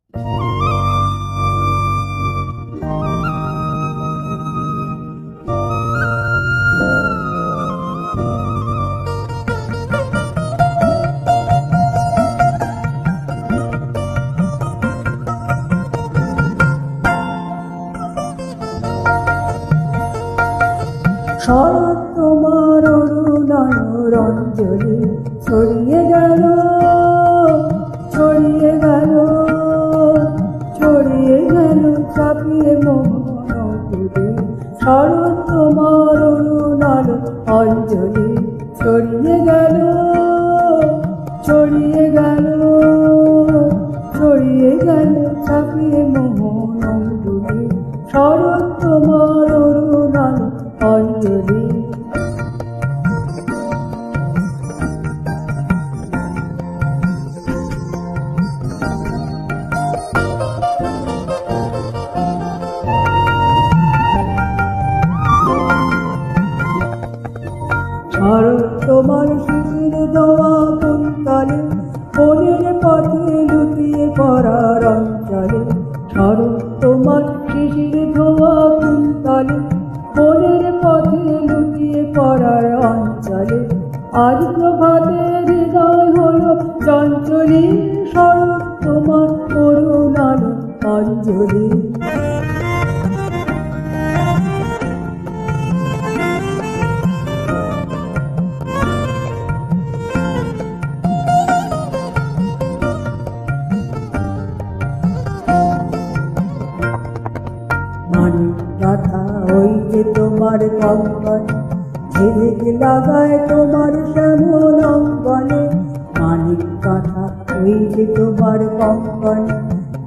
শরৎ তোমার অরুণায়র অঞ্জলি ছড়িয়ে গেল, ছড়িয়ে গেল, ছড়িয়ে গেল চাপিয়ে মোহন অঙ্কুরে। শরৎ তোমার অরুণায়র অঞ্জলি ছড়িয়ে গেল, ছড়িয়ে গেল, ছড়িয়ে গেল চাপিয়ে মোহন অঙ্কুরে। শরৎ তোমার অরুণায়র অঞ্জলি। শরৎ তোমার শিশির দোয়া কুন্তলে, মনের পথে লুটিয়ে পড়ার অঞ্চলে। শরৎ তোমার শিশির ধোয়া কুন্তলে, মনের পথে লুটিয়ে পড়ার অঞ্চলে। আজ প্রভাতে হৃদয় হলো চঞ্চলী, শরৎ তোমার অরুণায়র অঞ্জলি। মানিক গাথা ওই যে তোমার কঙ্কন, ঝিলিক লাগায় তোমার শ্যামল অঙ্গনে। মানিক গাথা ওই যে তোমার কঙ্কন,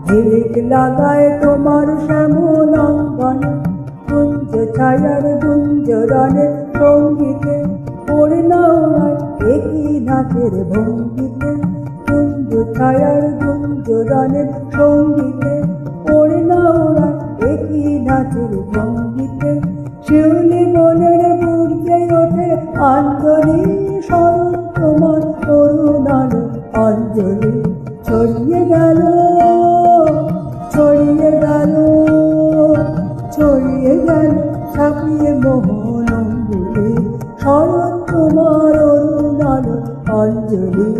ঝিলিক লাগায় তোমার শ্যামল অঙ্গনে। কুঞ্জ ছায়ার গুঞ্জরণে সঙ্গীতে পড়ে না ওরায় একই নাচের ভঙ্গিতে। কুঞ্জ ছায়ার গুঞ্জরণে সঙ্গীতে পড়ে না ওরায় একই নাচের ভঙ্গিতে। শিউলি মনের বুঝে ওঠে আঞ্জলি, শরৎ তোমার অরুণায়র অঞ্জলি। ছড়িয়ে গেল, ছড়িয়ে গেল, ছড়িয়ে গেল ছাপিয়ে মোহন অঙ্গুরে। শরৎ তোমার অরুণায়র অঞ্জলি।